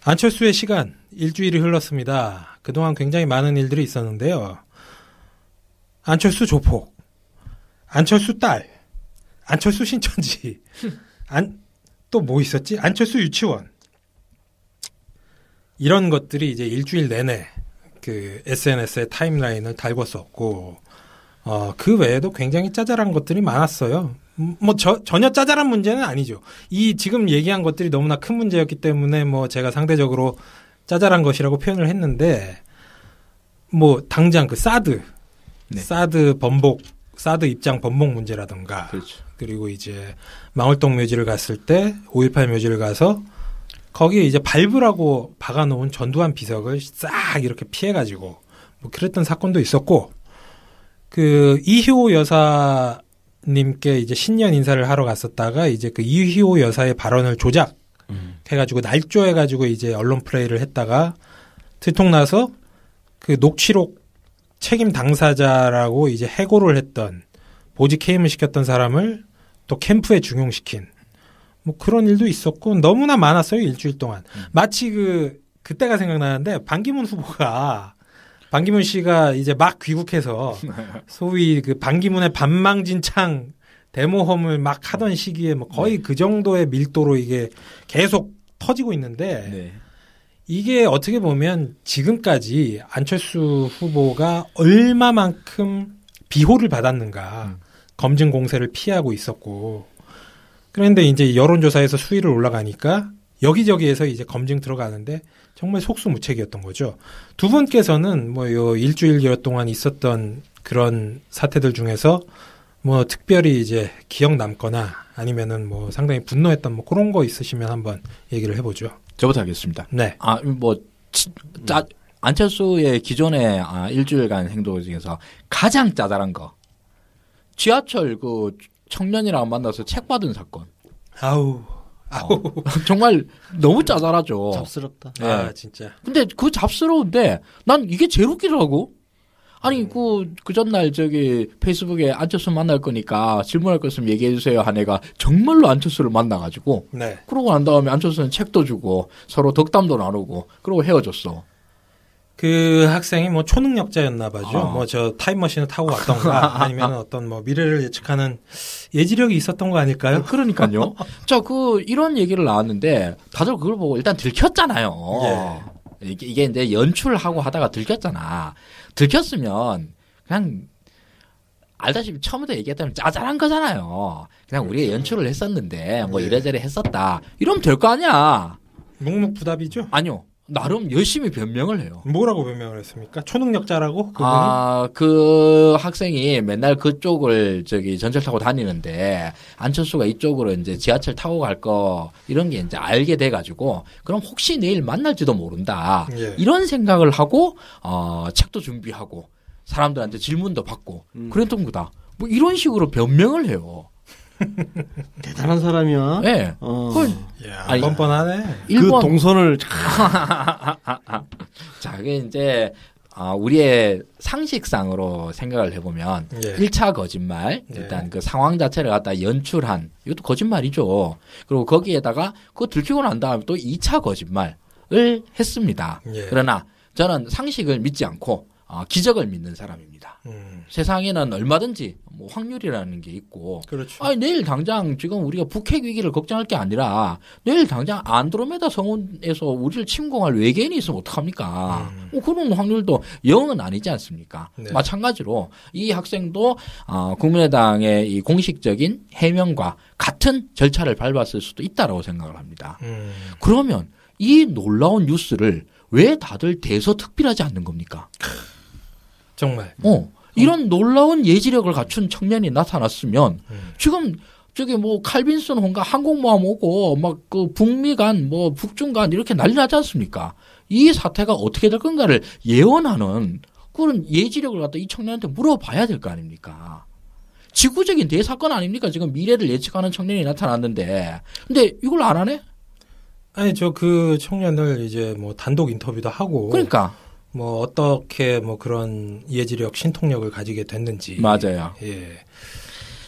안철수의 시간 일주일이 흘렀습니다. 그동안 굉장히 많은 일들이 있었는데요. 안철수 조폭, 안철수 딸, 안철수 신천지, 또 뭐 있었지? 안철수 유치원. 이런 것들이 이제 일주일 내내 그 SNS의 타임라인을 달궜었고, 그 외에도 굉장히 짜잘한 것들이 많았어요. 전혀 짜잘한 문제는 아니죠. 이 지금 얘기한 것들이 너무나 큰 문제였기 때문에 제가 상대적으로 짜잘한 것이라고 표현을 했는데, 당장 그 사드 입장 번복 문제라든가, 그렇죠. 그리고 이제 망월동 묘지를 갔을 때 5.18 묘지를 가서 거기에 이제 밟으라고 박아놓은 전두환 비석을 싹 이렇게 피해가지고 그랬던 사건도 있었고, 그 이희호 여사님께 이제 신년 인사를 하러 갔었다가 이제 그 이희호 여사의 발언을 조작해가지고 날조해가지고 이제 언론 플레이를 했다가 들통나서 그 녹취록 책임 당사자라고 이제 해고를 했던, 보직 해임을 시켰던 사람을 또 캠프에 중용시킨 그런 일도 있었고 너무나 많았어요. 일주일 동안. 마치 그때가 생각나는데 반기문 씨가 이제 막 귀국해서 소위 그 반기문의 반망진창 데모험을 막 하던 시기에 거의 그 정도의 밀도로 이게 계속 터지고 있는데, 네. 이게 어떻게 보면 지금까지 안철수 후보가 얼마만큼 비호를 받았는가, 검증 공세를 피하고 있었고, 그런데 이제 여론조사에서 수위를 올라가니까 여기저기에서 이제 검증 들어가는데 정말 속수무책이었던 거죠. 두 분께서는 요 일주일여 동안 있었던 그런 사태들 중에서 특별히 이제 기억 남거나 아니면은 상당히 분노했던 그런 거 있으시면 한번 얘기를 해보죠. 저부터 하겠습니다. 네. 안철수의 기존의 일주일간 행동 중에서 가장 짜잘한 거. 지하철 그 청년이랑 만나서 책 받은 사건. 아우. 정말 너무 짜잘하죠. 잡스럽다. 네. 진짜. 근데 그 잡스러운데 난 이게 제일 웃기더라고. 아니 그 전날 페이스북에 안철수 만날 거니까 질문할 거 있으면 얘기해 주세요 한 애가 정말로 안철수를 만나가지고, 네. 그러고 난 다음에 안철수는 책도 주고 서로 덕담도 나누고 그러고 헤어졌어. 그 학생이 초능력자였나 봐죠. 저 타임머신을 타고 왔던가 아니면 어떤 미래를 예측하는 예지력이 있었던 거 아닐까요? 그러니까요. 자, 이런 얘기를 나왔는데 다들 그걸 보고 일단 들켰잖아요. 예. 이게 이제 연출하고 하다가 들켰잖아. 들켰으면 그냥 알다시피 처음부터 얘기했다면 짜잘한 거잖아요. 그냥 우리가 연출을 했었는데 이래저래 했었다. 이러면 될 거 아니야. 묵묵부답이죠? 아니요. 나름 열심히 변명을 해요. 뭐라고 변명을 했습니까? 초능력자라고? 그분이? 그 학생이 맨날 그쪽을 전철 타고 다니는데 안철수가 이쪽으로 이제 지하철 타고 갈 거 이런 게 이제 알게 돼가지고 그럼 혹시 내일 만날지도 모른다. 예. 이런 생각을 하고 책도 준비하고 사람들한테 질문도 받고 그랬던 거다. 이런 식으로 변명을 해요. 대단한 사람이야. 네. 아니, 뻔뻔하네. 그 동선을. 자, 그게 이제, 우리의 상식상으로 생각을 해보면, 예. 1차 거짓말, 일단 그 상황 자체를 갖다 연출한, 이것도 거짓말이죠. 그리고 거기에다가 그거 들키고 난 다음에 또 2차 거짓말을 했습니다. 예. 그러나 저는 상식을 믿지 않고, 기적을 믿는 사람입니다. 세상에는 얼마든지 확률이라는 게 있고, 그렇죠. 내일 당장 지금 우리가 북핵 위기를 걱정할 게 아니라 내일 당장 안드로메다 성운에서 우리를 침공할 외계인이 있으면 어떡합니까? 그런 확률도 0은 아니지 않습니까? 네. 마찬가지로 이 학생도 국민의당의 이 공식적인 해명과 같은 절차를 밟았을 수도 있다라고 생각을 합니다. 그러면 이 놀라운 뉴스를 왜 다들 대서특필하지 않는 겁니까? 정말. 이런 놀라운 예지력을 갖춘 청년이 나타났으면 지금 칼빈슨 홍가 항공모함 오고 그 북미 간 북중 간 이렇게 난리 나지 않습니까? 이 사태가 어떻게 될 건가를 예언하는 그런 예지력을 갖다 이 청년한테 물어봐야 될 거 아닙니까? 지구적인 대사건 아닙니까? 지금 미래를 예측하는 청년이 나타났는데, 근데 이걸 안 하네? 아니 그 청년을 이제 단독 인터뷰도 하고. 그러니까. 어떻게 그런 예지력, 신통력을 가지게 됐는지. 맞아요. 예.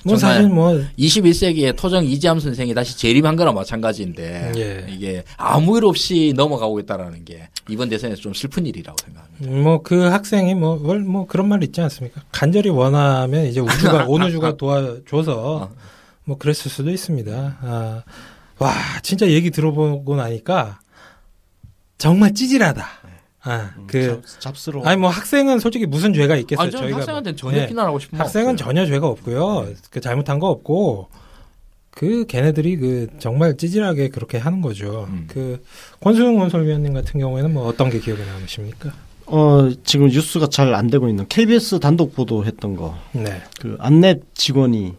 뭐 사실 뭐 21세기에 토정 이지함 선생이 다시 재림한 거나 마찬가지인데 예. 이게 아무 일 없이 넘어가고 있다라는 게 이번 대선에서 좀 슬픈 일이라고 생각합니다. 뭐 그 학생이 뭐 그런 말 있지 않습니까? 간절히 원하면 이제 우주가 온 우주가 도와줘서 뭐 그랬을 수도 있습니다. 아, 와 진짜 얘기 들어보고 나니까 정말 찌질하다. 아, 잡스러워. 아니 뭐 학생은 솔직히 무슨 죄가 있겠어요? 저는 저희가 학생한테는 전혀 비난하고 싶은 거 학생은 없어요. 전혀 죄가 없고요. 그 잘못한 거 없고 그 걔네들이 그 정말 찌질하게 그렇게 하는 거죠. 그 권수영 원설위원님 같은 경우에는 뭐 어떤 게 기억에 남으십니까? 지금 뉴스가 잘 안 되고 있는 KBS 단독 보도했던 거. 네. 그 안랩 직원이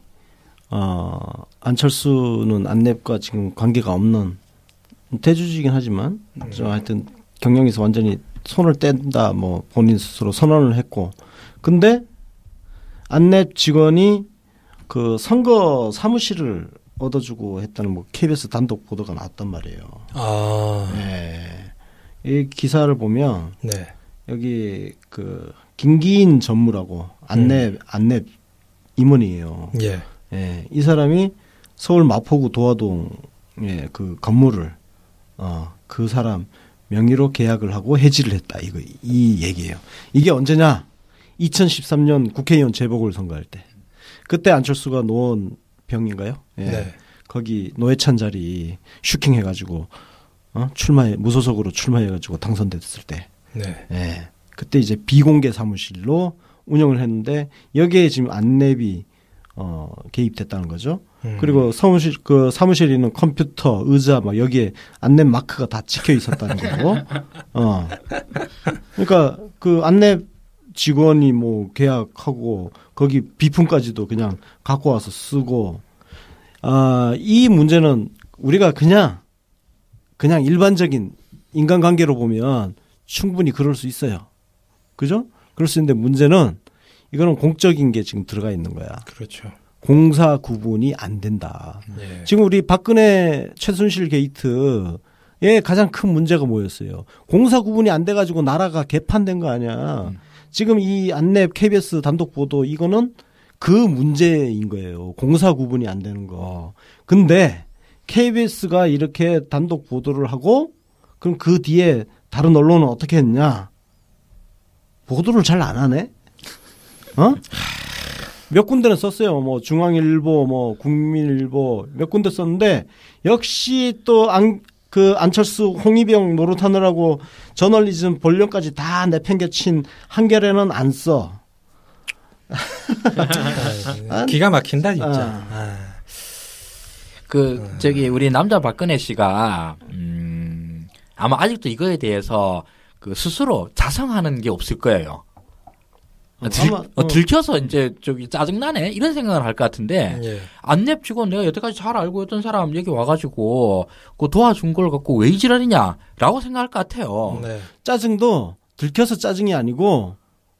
안철수는 안랩과 지금 관계가 없는 대주주이긴 하지만 하여튼 경영에서 완전히 손을 뗀다 뭐 본인 스스로 선언을 했고 근데 안랩 직원이 그 선거 사무실을 얻어주고 했다는 뭐 KBS 단독 보도가 나왔단 말이에요. 아, 네. 이 기사를 보면 네, 여기 그 김기인 전무라고 안랩 임원이에요. 예, 예, 이 사람이 서울 마포구 도화동에 그 건물을 그 사람 명의로 계약을 하고 해지를 했다. 이 얘기예요. 이게 언제냐? 2013년 국회의원 재보궐선거할 때. 그때 안철수가 노원병인가요? 예. 네. 거기 노회찬 자리 슈킹해가지고 무소속으로 출마해가지고 당선됐을 때. 네, 예. 그때 이제 비공개 사무실로 운영을 했는데 여기에 지금 안랩이 개입됐다는 거죠. 그리고 사무실에 있는 컴퓨터, 의자 막 여기에 안랩 마크가 다 찍혀 있었다는 거고. 그러니까 그 안랩 직원이 뭐 계약하고 거기 비품까지도 그냥 갖고 와서 쓰고. 이 문제는 우리가 그냥 일반적인 인간관계로 보면 충분히 그럴 수 있어요. 그죠? 그럴 수 있는데 문제는 이거는 공적인 게 지금 들어가 있는 거야. 그렇죠. 공사 구분이 안 된다. 예. 지금 우리 박근혜 최순실 게이트의 가장 큰 문제가 뭐였어요? 공사 구분이 안 돼가지고 나라가 개판된 거 아니야. 지금 이 안랩 KBS 단독 보도 이거는 그 문제인 거예요. 공사 구분이 안 되는 거. 근데 KBS가 이렇게 단독 보도를 하고 그럼 그 뒤에 다른 언론은 어떻게 했냐? 보도를 잘 안 하네? 몇 군데는 썼어요. 뭐 중앙일보, 뭐 국민일보 몇 군데 썼는데 역시 또 안철수 홍위병 노릇하느라고 저널리즘 본령까지 다 내팽개친 한겨레는 안 써. 기가 막힌다 진짜. 우리 남자 박근혜 씨가 아마 아직도 이거에 대해서 그 스스로 자성하는 게 없을 거예요. 들켜서 이제 짜증나네 이런 생각을 할 것 같은데 예. 안랩 직원 내가 여태까지 잘 알고 있던 사람 여기 와가지고 그 도와준 걸 갖고 왜 이 지랄이냐라고 생각할 것 같아요. 네. 짜증도 들켜서 짜증이 아니고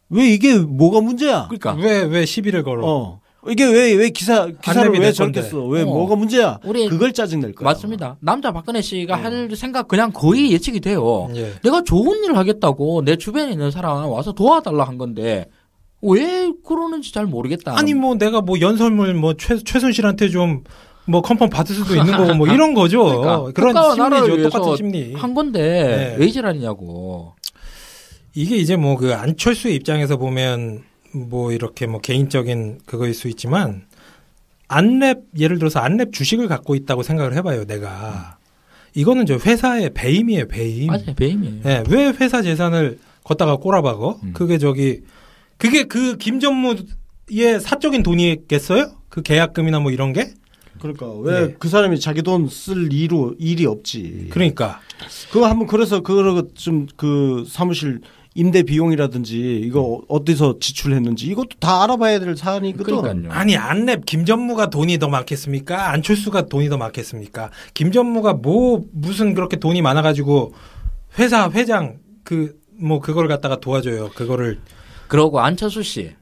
왜 이게 뭐가 문제야? 그러니까 왜 시비를 걸어? 이게 왜 기사를 왜 저렇게 써? 왜 뭐가 문제야? 그걸 짜증 낼 거야. 맞습니다. 남자 박근혜 씨가 할 생각 그냥 거의 예측이 돼요. 예. 내가 좋은 일을 하겠다고 내 주변에 있는 사람 와서 도와달라 한 건데 왜 그러는지 잘 모르겠다. 아니 뭐 내가 뭐 연설문 뭐 최순실한테 좀 뭐 컨펌 받을 수도 있는 거고 뭐 이런 거죠. 그러니까 그런 심리죠. 똑같은 심리. 한 건데 왜 이지랄이냐고. 이게 이제 뭐 그 안철수의 입장에서 보면 뭐 이렇게 뭐 개인적인 그거일 수 있지만 안랩 예를 들어서 안랩 주식을 갖고 있다고 생각을 해봐요. 내가 이거는 저 회사의 배임이에요. 배임. 맞아요. 배임이에요. 네, 왜 회사 재산을 걷다가 꼬라박어? 그게 그 김전무의 사적인 돈이겠어요? 그 계약금이나 뭐 이런 게? 그러니까 왜 그 사람이 자기 돈 쓸 일이 없지. 그러니까 그거 한번 그래서 그거 좀 그 사무실 임대 비용이라든지 이거 어디서 지출했는지 이것도 다 알아봐야 될 사안이거든. 그러니까요. 아니 안랩 김전무가 돈이 더 많겠습니까? 안철수가 돈이 더 많겠습니까? 김전무가 무슨 그렇게 돈이 많아가지고 회사 회장 그걸 갖다가 도와줘요. 그거를. 그러고 안철수 씨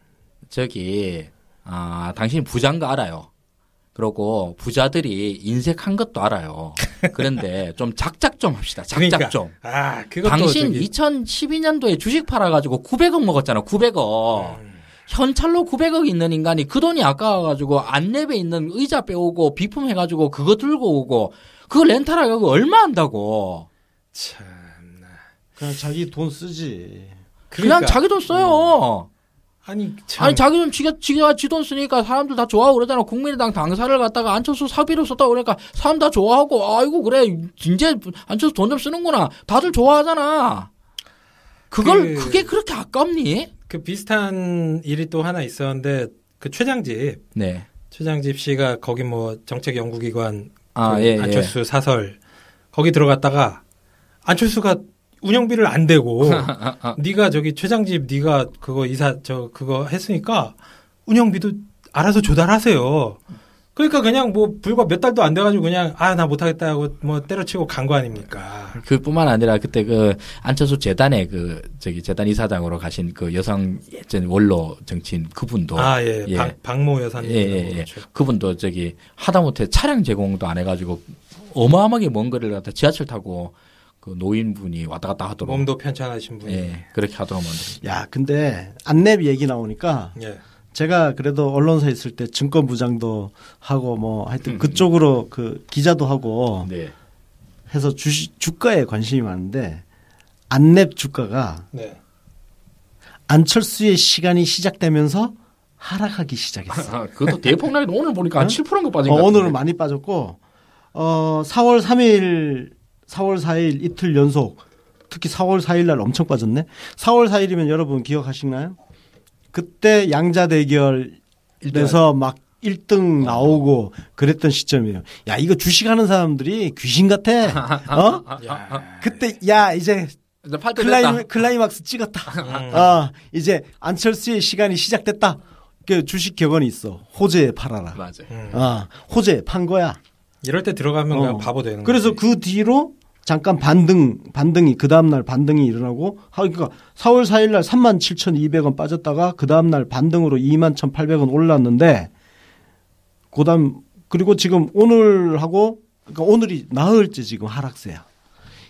당신 부자인 거 알아요. 그러고 부자들이 인색한 것도 알아요. 그런데 좀 작작 좀 합시다. 작작 좀. 그것도 당신 2012년도에 주식 팔아가지고 900억 먹었잖아. 900억. 현찰로 900억 있는 인간이 그 돈이 아까워가지고 안랩에 있는 의자 빼오고 비품 해가지고 그거 들고 오고 그거 렌탈하고 얼마 한다고. 참나. 그냥 자기 돈 쓰지. 그냥 자기 돈 써요. 아니, 참. 아니 자기 돈 지가 지 돈 쓰니까 사람들 다 좋아하고 그러잖아. 국민의당 당사를 갖다가 안철수 사비로 썼다고 그러니까 사람 다 좋아하고 아이고 그래 이제 안철수 돈 좀 쓰는구나. 다들 좋아하잖아. 그게 그렇게 아깝니? 그 비슷한 일이 또 하나 있었는데 그 최장집 씨가 거기 뭐 정책연구기관 안철수 사설 거기 들어갔다가 안철수가 운영비를 안 대고 네가 저기 최장집 네가 그거 그거 했으니까 운영비도 알아서 조달하세요. 그러니까 그냥 뭐 불과 몇 달도 안 돼가지고 그냥 나 못하겠다 하고 뭐 때려치고 간 거 아닙니까? 그뿐만 아니라 그때 그 안철수 재단에 재단 이사장으로 가신 그 여성 예전 원로 정치인 그분도 박모 여사님 그렇죠. 그분도 하다못해 차량 제공도 안 해가지고 어마어마하게 먼 거리를 갖다 지하철 타고 그 노인분이 왔다 갔다 하도록 몸도 편찮으신 분이 그렇게 하도록 만들었. 야 근데 안랩 얘기 나오니까. 제가 그래도 언론사에 있을 때 증권부장도 하고 뭐 하여튼 그쪽으로 그 기자도 하고 해서 주가에 관심이 많은데 안랩 주가가 안철수의 시간이 시작되면서 하락하기 시작했어. 그것도 대폭락이 오늘 보니까 한 7%인 거 빠진 것 같은데. 오늘은 많이 빠졌고 4월 3일, 4월 4일 이틀 연속 특히 4월 4일 날 엄청 빠졌네. 4월 4일이면 여러분 기억하시나요? 그때 양자 대결에서 막 1등 나오고 그랬던 시점이에요. 야, 이거 주식하는 사람들이 귀신 같아. 그때 이제 클라이막스 찍었다. 이제 안철수의 시간이 시작됐다. 그 주식 격언이 있어. 호재에 팔아라. 맞아요. 호재에 판 거야. 이럴 때 들어가면 그냥 바보 되는 거야. 그래서 그 뒤로 잠깐 반등이 그 다음날 반등이 일어나고 그러니까 4월 4일 날 37,200원 빠졌다가 그 다음날 반등으로 21,800원 올랐는데 그리고 지금 오늘하고 그러니까 오늘이 나흘째 지금 하락세야.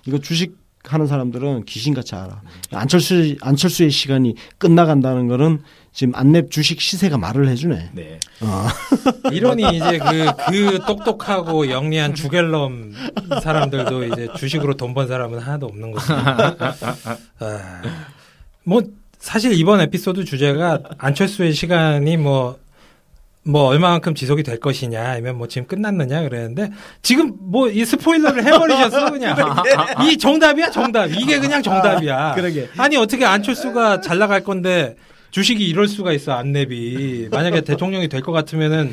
이거 주식 하는 사람들은 귀신같이 알아. 안철수의 시간이 끝나간다는 거는 지금 안랩 주식 시세가 말을 해주네. 이론이 이제 그 똑똑하고 영리한 주갤럼 사람들도 이제 주식으로 돈 번 사람은 하나도 없는 거죠. 뭐 사실 이번 에피소드 주제가 안철수의 시간이 뭐 얼마만큼 지속이 될 것이냐, 아니면 뭐 지금 끝났느냐 그랬는데, 지금 뭐 이 스포일러를 해버리셨어, 그냥. 이 정답이야, 정답. 이게 그냥 정답이야. 그러게. 아니, 어떻게 안철수가 잘 나갈 건데, 주식이 이럴 수가 있어, 안랩이. 만약에 대통령이 될 것 같으면은,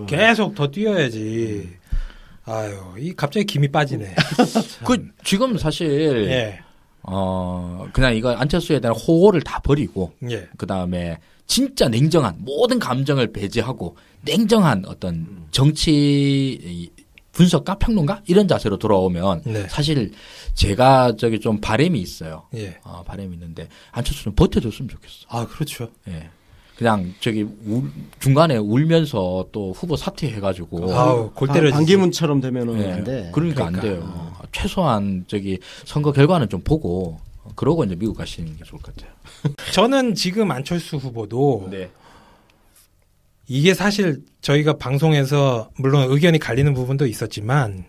계속 더 뛰어야지. 아유, 갑자기 김이 빠지네. 지금 사실, 그냥 이거 안철수에 대한 호호를 다 버리고, 그 다음에, 진짜 냉정한 모든 감정을 배제하고 냉정한 어떤 정치 분석가 평론가 이런 자세로 돌아오면 사실 제가 좀 바람이 있어요. 바람이 있는데 안철수는 버텨줬으면 좋겠어. 그렇죠. 그냥 중간에 울면서 또 후보 사퇴해가지고 골 때려주지. 반기문처럼 되면은 안 돼. 그러니까 안 돼요. 최소한 선거 결과는 좀 보고. 그러고 이제 미국 가시는 게 좋을 것 같아요. 저는 지금 안철수 후보도 이게 사실 저희가 방송에서 물론 의견이 갈리는 부분도 있었지만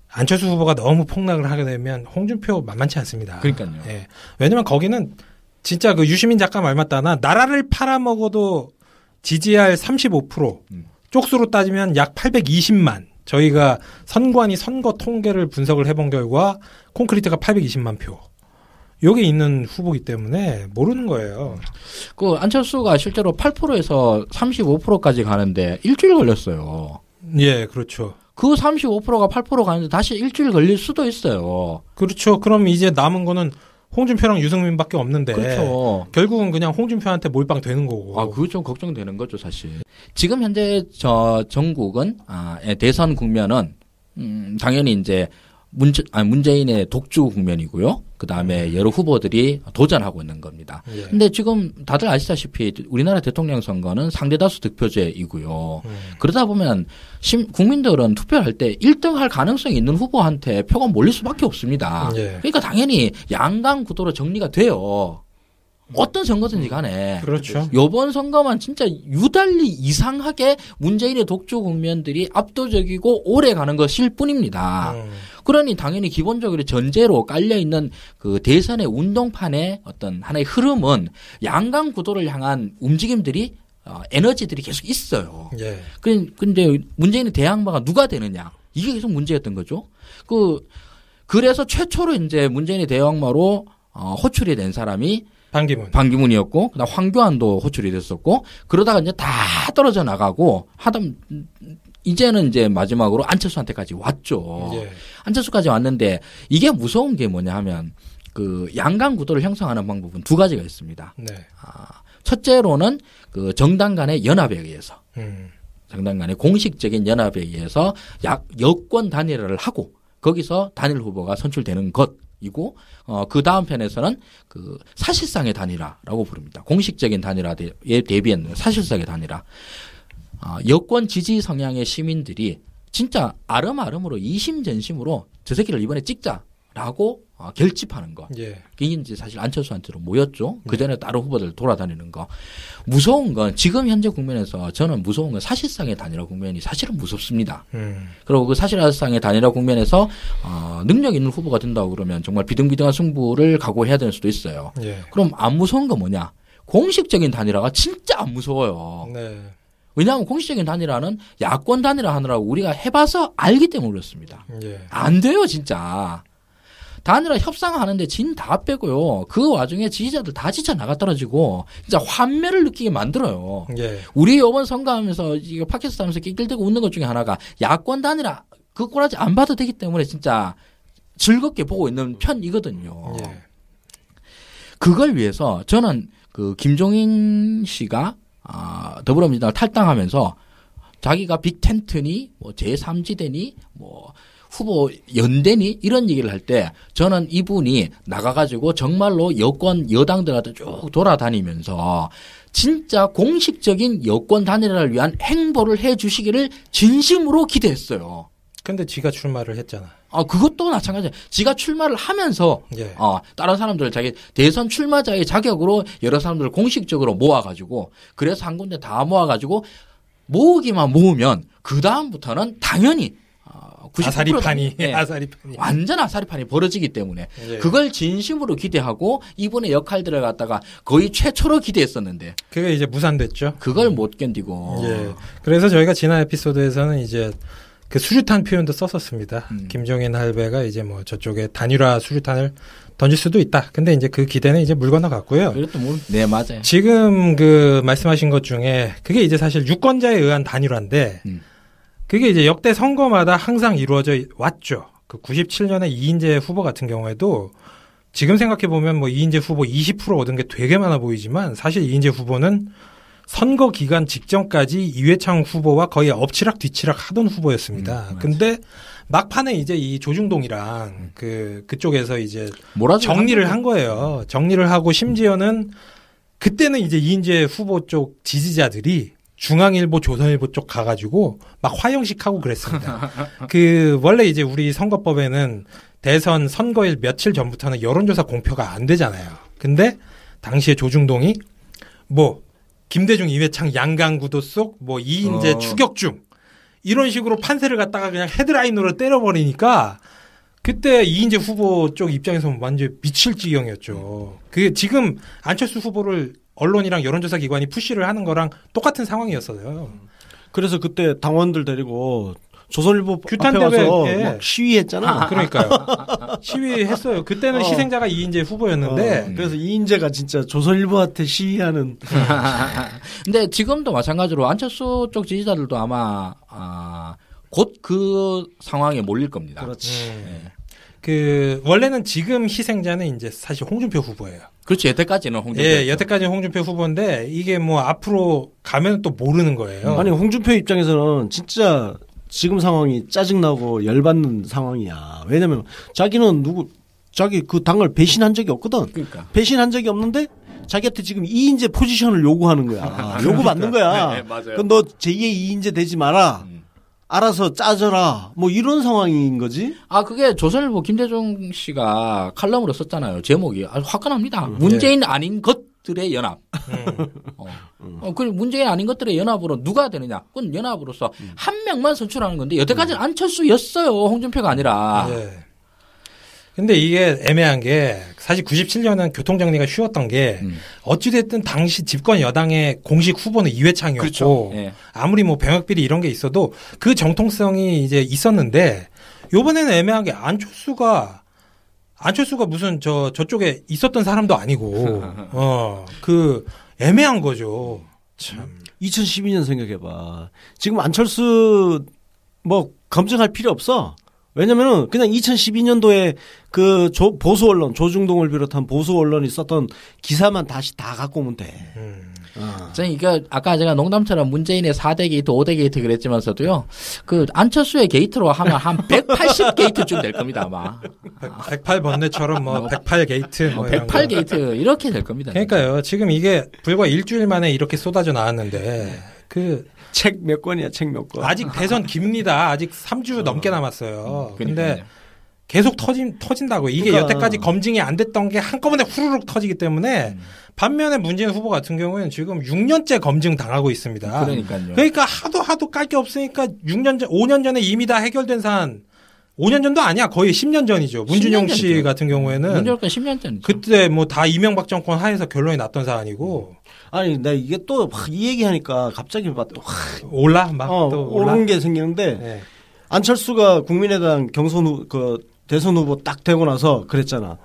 안철수 후보가 너무 폭락을 하게 되면 홍준표 만만치 않습니다. 그러니까요. 왜냐면 거기는 진짜 그 유시민 작가 말 맞다나 나라를 팔아먹어도 지지할 35% 쪽수로 따지면 약 820만. 저희가 선관위 선거 통계를 분석을 해본 결과 콘크리트가 820만 표. 여기 있는 후보이기 때문에 모르는 거예요. 그 안철수가 실제로 8%에서 35%까지 가는데 일주일 걸렸어요. 그렇죠. 그 35%가 8% 가는데 다시 일주일 걸릴 수도 있어요. 그렇죠. 그럼 이제 남은 거는 홍준표랑 유승민밖에 없는데. 그렇죠. 결국은 그냥 홍준표한테 몰빵 되는 거고. 그거 좀 걱정되는 거죠, 사실. 지금 현재 전국은 대선 국면은 당연히 이제 문재인의 독주 국면이고요. 그 다음에 여러 후보들이 도전하고 있는 겁니다. 근데 지금 다들 아시다시피 우리나라 대통령 선거는 상대다수 득표제이고요. 그러다 보면 국민들은 투표할 때 1등 할 가능성이 있는 후보한테 표가 몰릴 수밖에 없습니다. 그러니까 당연히 양강 구도로 정리가 돼요. 어떤 선거든지 간에 그렇죠. 요번 선거만 진짜 유달리 이상하게 문재인의 독주 국면들이 압도적이고 오래 가는 것일 뿐입니다. 그러니 당연히 기본적으로 전제로 깔려있는 그 대선의 운동판의 어떤 하나의 흐름은 양강 구도를 향한 움직임들이 에너지들이 계속 있어요. 예. 근데 문재인의 대항마가 누가 되느냐. 이게 계속 문제였던 거죠. 그래서 최초로 이제 문재인의 대항마로 호출이 된 사람이 반기문이었고, 그다음 황교안도 호출이 됐었고, 그러다가 이제 다 떨어져 나가고 이제는 이제 마지막으로 안철수한테까지 왔죠. 예. 안철수까지 왔는데 이게 무서운 게 뭐냐 하면 그 양강 구도를 형성하는 방법은 두 가지가 있습니다. 네. 첫째로는 그 정당 간의 연합에 의해서, 정당 간의 공식적인 연합에 의해서 여권 단일화를 하고 거기서 단일 후보가 선출되는 것이고, 그 다음 편에서는 그 사실상의 단일화라고 부릅니다. 공식적인 단일화에 대비한 사실상의 단일화. 여권 지지 성향의 시민들이 진짜 아름아름으로 이심전심으로 저 새끼를 이번에 찍자라고 결집하는 거. 예. 그게 이제 사실 안철수한테로 모였죠. 그 전에 다른 후보들 돌아다니는 거. 무서운 건 지금 현재 국면에서 저는 무서운 건 사실상의 단일화 국면이 사실은 무섭습니다. 그리고 그 사실상의 단일화 국면에서 능력 있는 후보가 된다고 그러면 정말 비등비등한 승부를 각오해야 될 수도 있어요. 예. 그럼 안 무서운 건 뭐냐? 공식적인 단일화가 진짜 안 무서워요. 네. 왜냐하면 공식적인 단일화는 야권 단일화 하느라고 우리가 해봐서 알기 때문에 그렇습니다. 예. 안 돼요, 진짜. 단일화 협상하는데 진 다 빼고요. 그 와중에 지지자들 다 지쳐 나가 떨어지고 진짜 환멸을 느끼게 만들어요. 예. 우리 이번 선거하면서 이거 팟캐스트 하면서 낄낄대고 웃는 것 중에 하나가 야권 단일화 그 꼬라지 안 봐도 되기 때문에 진짜 즐겁게 보고 있는 편이거든요. 예. 그걸 위해서 저는 그 김종인 씨가 더불어민주당을 탈당하면서 자기가 빅텐트니 뭐 제3지대니 뭐 후보 연대니 이런 얘기를 할 때 저는 이분이 나가가지고 정말로 여당들한테 쭉 돌아다니면서 진짜 공식적인 여권 단일화를 위한 행보를 해 주시기를 진심으로 기대했어요. 근데 지가 출마를 했잖아. 그것도 마찬가지예요. 지가 출마를 하면서 예. 다른 사람들 자기 대선 출마자의 자격으로 여러 사람들을 공식적으로 모아가지고 그래서 한 군데 다 모아가지고 모으기만 모으면 그 다음부터는 당연히 아사리판이 완전 아사리판이 벌어지기 때문에 예. 그걸 진심으로 기대하고 이분의 역할들을 갖다가 거의 최초로 기대했었는데 그게 이제 무산됐죠. 그걸 못 견디고. 예. 그래서 저희가 지난 에피소드에서는 이제 그 수류탄 표현도 썼었습니다. 김종인 할배가 이제 뭐 저쪽에 단일화 수류탄을 던질 수도 있다. 근데 이제 그 기대는 이제 물 건너갔고요. 네, 맞아요. 지금 그 말씀하신 것 중에 그게 이제 사실 유권자에 의한 단일화인데 그게 이제 역대 선거마다 항상 이루어져 왔죠. 그 97년에 이인재 후보 같은 경우에도 지금 생각해 보면 뭐 이인재 후보 20% 얻은 게 되게 많아 보이지만 사실 이인재 후보는 선거 기간 직전까지 이회창 후보와 거의 엎치락 뒤치락 하던 후보였습니다. 근데 막판에 이제 이 조중동이랑 그쪽에서 이제 정리를 한 거예요. 정리를 하고 심지어는 그때는 이제 이인재 후보 쪽 지지자들이 중앙일보, 조선일보 쪽 가가지고 막 화형식 하고 그랬습니다. 원래 이제 우리 선거법에는 대선 선거일 며칠 전부터는 여론조사 공표가 안 되잖아요. 근데 당시에 조중동이 뭐 김대중, 이회창 양강구도 속 뭐 이인재 추격 중 이런 식으로 판세를 갖다가 그냥 헤드라인으로 때려버리니까 그때 이인재 후보 쪽 입장에서 완전 미칠 지경이었죠. 그게 지금 안철수 후보를 언론이랑 여론조사 기관이 푸시를 하는 거랑 똑같은 상황이었어요. 그래서 그때 당원들 데리고 조선일보 규탄 앞에 가서 대회 막 시위했잖아. 그러니까요. 시위했어요. 그때는 희생자가 이인재 후보였는데 그래서 이인재가 진짜 조선일보한테 시위하는. 근데 지금도 마찬가지로 안철수 쪽 지지자들도 아마 곧 그 상황에 몰릴 겁니다. 그렇지. 원래는 지금 희생자는 이제 사실 홍준표 후보예요. 그렇죠. 여태까지는 홍준표. 예, 여태까지는 홍준표 후보인데 이게 뭐 앞으로 가면 또 모르는 거예요. 아니 홍준표 입장에서는 진짜 지금 상황이 짜증나고 열받는 상황이야. 왜냐면 자기는 자기 그 당을 배신한 적이 없거든. 그러니까. 배신한 적이 없는데 자기한테 지금 이인재 포지션을 요구하는 거야. 요구받는 거야. 네, 맞아요. 그럼 너 제2의 이인재 되지 마라. 알아서 짜져라. 뭐 이런 상황인 거지. 그게 조선일보 김대중 씨가 칼럼으로 썼잖아요. 제목이 아주 화끈합니다. 문재인 아닌 것 것들의 연합. 그리고 문재인 아닌 것들의 연합으로 누가 되느냐? 그건 연합으로서 한 명만 선출하는 건데 여태까지는 안철수였어요. 홍준표가 아니라. 네. 근데 이게 애매한 게 사실 97년은 교통정리가 쉬웠던 게 어찌됐든 당시 집권 여당의 공식 후보는 이회창이었고 그렇죠. 네. 아무리 뭐 병역비리 이런 게 있어도 그 정통성이 이제 있었는데 요번에는 애매한 게 안철수가 무슨 저쪽에 있었던 사람도 아니고 그 애매한 거죠. 참. 2012년 생각해봐. 지금 안철수 뭐 검증할 필요 없어. 왜냐면은 그냥 2012년도에 그 보수 언론 조중동을 비롯한 보수 언론이 썼던 기사만 다시 다 갖고 오면 돼. 저는 이거 아까 제가 농담처럼 문재인의 4대 게이트, 5대 게이트 그랬지만서도요. 그 안철수의 게이트로 하면 한 180 게이트쯤 될 겁니다 아마. 108 번뇌처럼 뭐 108 게이트 뭐 108 게이트 이렇게 될 겁니다. 그러니까요. 지금 이게 불과 일주일 만에 이렇게 쏟아져 나왔는데 책 몇 권이야, 책 몇 권. 아직 대선 깁니다. 아직 3주 넘게 남았어요. 근데 그러니까요. 계속 터진다고. 이게 그러니까. 여태까지 검증이 안 됐던 게 한꺼번에 후루룩 터지기 때문에 반면에 문재인 후보 같은 경우에는 지금 6년째 검증 당하고 있습니다. 그러니까요. 그러니까 하도 깔 게 없으니까 5년 전에 이미 다 해결된 사안 5년 전도 아니야. 거의 10년 전이죠. 문준용 10년 씨 전이죠. 같은 경우에는 문재인 10년 전이죠. 그때 뭐 다 이명박 정권 하에서 결론이 났던 사안이고 아니, 나 이게 또 이 얘기하니까 갑자기 올라 막 또 올라. 오른 게 생기는데 네. 안철수가 국민의당 대선 후보 딱 되고 나서 그랬잖아.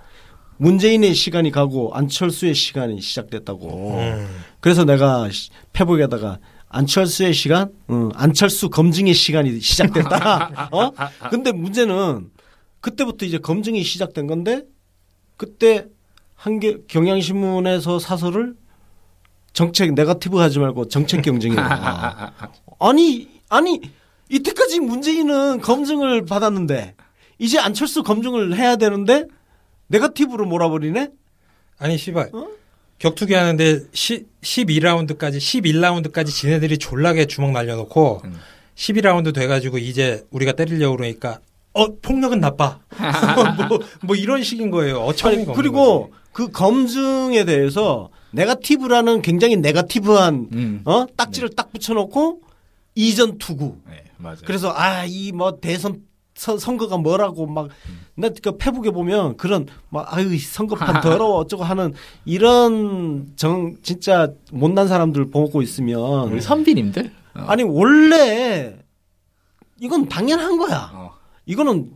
문재인의 시간이 가고 안철수의 시간이 시작됐다고. 그래서 내가 페북에다가 안철수의 시간, 안철수 검증의 시간이 시작됐다. 근데 문제는 그때부터 이제 검증이 시작된 건데 그때 경향신문에서 사설을 정책 네거티브 하지 말고 정책 경쟁이야. 아니 이때까지 문재인은 검증을 받았는데 이제 안철수 검증을 해야 되는데 네거티브로 몰아버리네? 아니 씨발 격투기 하는데 12라운드까지 11라운드까지 지네들이 졸라게 주먹 날려놓고 12라운드 돼가지고 이제 우리가 때리려고 그러니까 폭력은 나빠. 뭐 이런 식인 거예요. 어처구니가 없는 그리고 거지. 그 검증에 대해서 네거티브라는 굉장히 네거티브한 딱지를 딱 붙여놓고 이전 투구. 네, 맞아요. 그래서 이 뭐 대선 선거가 뭐라고 막 나 그 페북에 보면 그런 막 선거판 더러워 어쩌고 하는 이런 진짜 못난 사람들 보고 있으면 우리 선비님들? 아니 원래 이건 당연한 거야. 이거는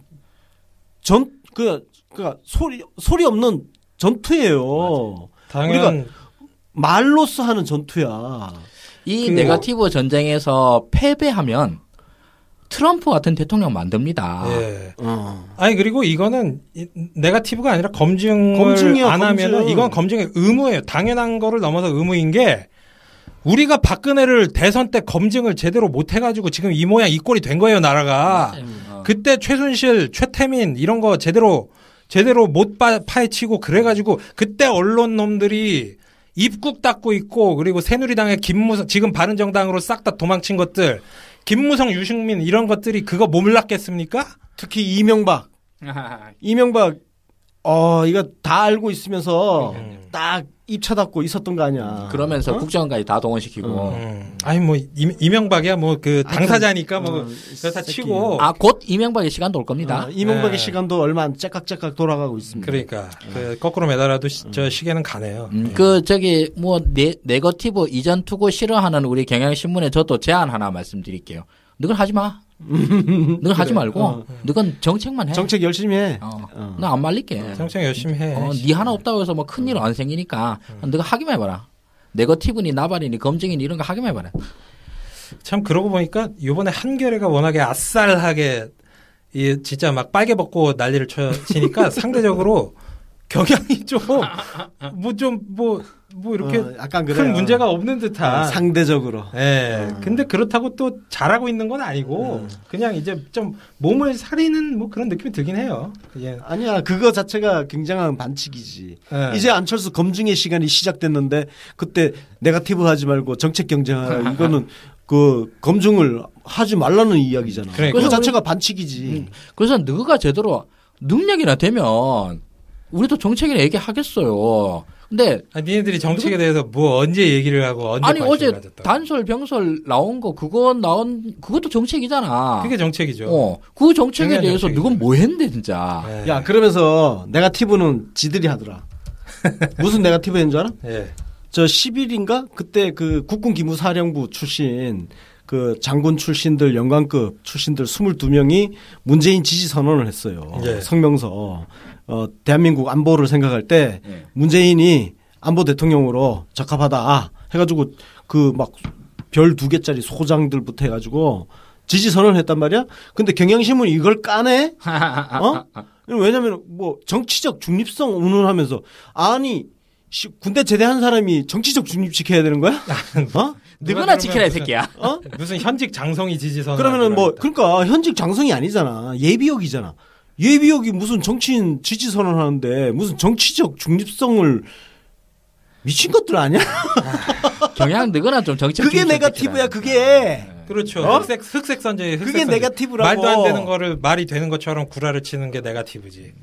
소리 없는 전투예요. 우리가 말로써 하는 전투야. 이 네거티브 전쟁에서 패배하면 트럼프 같은 대통령 만듭니다. 예. 아니 그리고 이거는 네거티브가 아니라 검증을 안 하면은 이건 검증의 의무예요. 당연한 거를 넘어서 의무인 게 우리가 박근혜를 대선 때 검증을 제대로 못 해가지고 지금 이 모양 이 꼴이 된 거예요 나라가. 그때 최순실, 최태민 이런 거 제대로 못 파헤치고 그래가지고 그때 언론 놈들이 입국 닫고 있고 그리고 새누리당의 김무성 지금 바른정당으로 싹 다 도망친 것들. 김무성, 유승민 이런 것들이 그거 몰랐겠습니까? 특히 이명박 이거 다 알고 있으면서 딱 입쳐닫고 있었던 거 아니야. 그러면서 국정원까지 다 동원시키고. 아니 뭐 이명박이야 뭐 그 당사자니까 뭐 그렇다 치고. 곧 이명박의 시간도 올 겁니다. 이명박의 시간도 얼마 안 째깍째깍 돌아가고 있습니다. 그러니까 거꾸로 매달아도 저 시계는 가네요. 네거티브 이전 투구 싫어하는 우리 경향신문에 저도 제안 하나 말씀드릴게요. 너건 하지 마. 너건 하지 말고 너건 정책만 해. 정책 열심히 해. 나 안 말릴게. 정책 열심히 해. 네 하나 없다고 해서 뭐 큰일 안 생기니까 너가 하기만 해봐라. 네거티브니 나발이니 검증이니 이런 거 하기만 해봐라. 참 그러고 보니까 이번에 한겨레가 워낙에 아싸하게 진짜 막 빨개 벗고 난리를 치니까 상대적으로 경향이 뭐 이렇게 약간 큰 문제가 없는 듯한 상대적으로. 예. 근데 그렇다고 또 잘하고 있는 건 아니고 그냥 이제 좀 몸을 사리는 뭐 그런 느낌이 들긴 해요. 예. 아니야. 그거 자체가 굉장한 반칙이지. 예. 이제 안철수 검증의 시간이 시작됐는데 그때 네거티브 하지 말고 정책 경쟁하라. 이거는 그 검증을 하지 말라는 이야기잖아. 그러니까. 그 자체가 반칙이지. 그래서 너가 제대로 능력이나 되면 우리도 정책이나 얘기하겠어요. 근데 니네들이 정책에 대해서 뭐 언제 얘기를 하고 언제 아니 관심을 어제 가졌다고. 단설 병설 나온 거 그것도 정책이잖아. 그게 정책이죠. 그 정책에 당연히 대해서 정책이죠. 누군 뭐 했는데 진짜. 네. 야, 그러면서 네거티브는 지들이 하더라. 무슨 네거티브인 줄 알아? 예. 저 10일인가? 그때 그 국군 기무사령부 출신 그 장군 출신들 영관급 출신들 22명이 문재인 지지 선언을 했어요. 예. 성명서. 대한민국 안보를 생각할 때 예. 문재인이 안보 대통령으로 적합하다 해가지고 그 막 별 2개짜리 소장들부터 해가지고 지지 선언을 했단 말이야. 근데 경향신문이 이걸 까네? 왜냐면 뭐 정치적 중립성 운운하면서 아니 군대 제대한 사람이 정치적 중립 지켜야 되는 거야? 누구나 지켜라 이 새끼야. 무슨 현직 장성이 지지선. 그러면은 뭐 그러니까 현직 장성이 아니잖아. 예비역이잖아. 예비역이 무슨 정치인 지지 선언하는데 무슨 정치적 중립성을 미친 것들 아니야? 경향 누구나 좀 정치. 그게 네거티브야. 그게. 그렇죠. 흑색 선제. 그게 네거티브라고. 말도 안 되는 거를 말이 되는 것처럼 구라를 치는 게 네거티브지.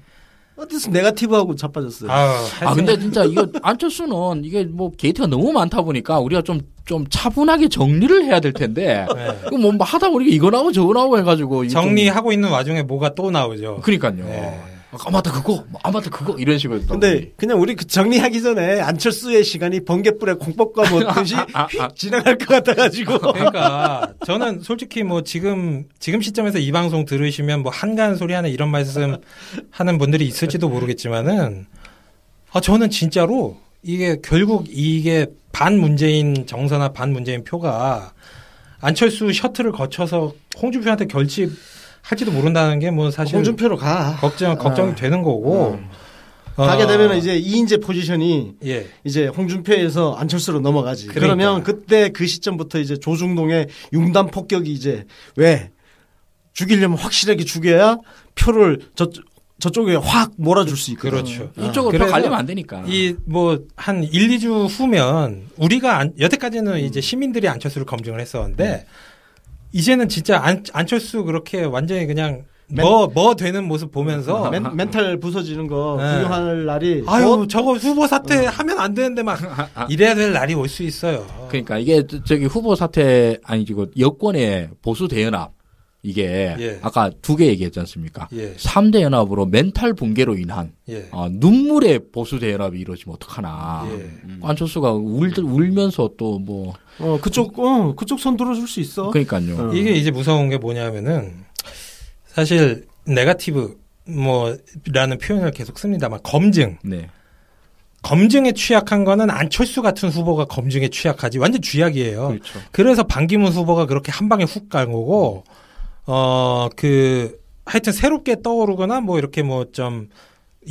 어디서 네거티브하고 자빠졌어요. 근데 진짜 이거 안철수는 이게 뭐 게이트가 너무 많다 보니까 우리가 좀 차분하게 정리를 해야 될 텐데. 네. 이거 뭐 하다 보니까 이거 나오고 저거 나오고 해가지고. 정리하고 있는 와중에 뭐가 또 나오죠. 그러니까요. 네. 맞다 그거 이런 식으로. 근데 그냥 우리 그 정리하기 전에 안철수의 시간이 번개불에 콩밥과 먹듯이 휙 지나갈 것 같아가지고. 그러니까 저는 솔직히 뭐 지금 시점에서 이 방송 들으시면 뭐 한가한 소리 하는 이런 말씀 하는 분들이 있을지도 모르겠지만은 저는 진짜로 이게 결국 이게 반문재인 정서나 반문재인 표가 안철수 셔틀을 거쳐서 홍준표한테 할지도 모른다는 게 뭐 사실 홍준표로 가. 걱정이 되는 거고. 가게 되면 이제 2인제 포지션이 예. 이제 홍준표에서 안철수로 넘어가지. 그러니까. 그러면 그때 그 시점부터 이제 조중동의 융단 폭격이 이제 왜 죽이려면 확실하게 죽여야 표를 저쪽에 확 몰아줄 수 있거든. 그렇죠. 이쪽으로 표 갈리면 안 되니까. 이 뭐 한 1, 2주 후면 우리가 여태까지는 이제 시민들이 안철수를 검증을 했었는데 이제는 진짜 안철수 그렇게 완전히 그냥 뭐 되는 모습 보면서 멘탈 부서지는 거 구경할 날이 저거 후보 사퇴 하면 안 되는데 막 이래야 될 날이 올 수 있어요. 그러니까 이게 저기 후보 사퇴 아니고 여권의 보수 대연합 이게 아까 2개 얘기했지 않습니까? 3대 연합으로 멘탈 붕괴로 인한 눈물의 보수 대연합이 이루어지면 어떡하나. 안철수가 울면서 또 뭐 그쪽 손 들어줄 수 있어. 그러니까요. 이게 이제 무서운 게 뭐냐면은 사실 네거티브 뭐라는 표현을 계속 씁니다만 검증. 네. 검증에 취약한 거는 안철수 같은 후보가 검증에 취약하지 완전 쥐약이에요. 그렇죠. 그래서 반기문 후보가 그렇게 한 방에 훅 간 거고 하여튼 새롭게 떠오르거나 뭐 이렇게 뭐 좀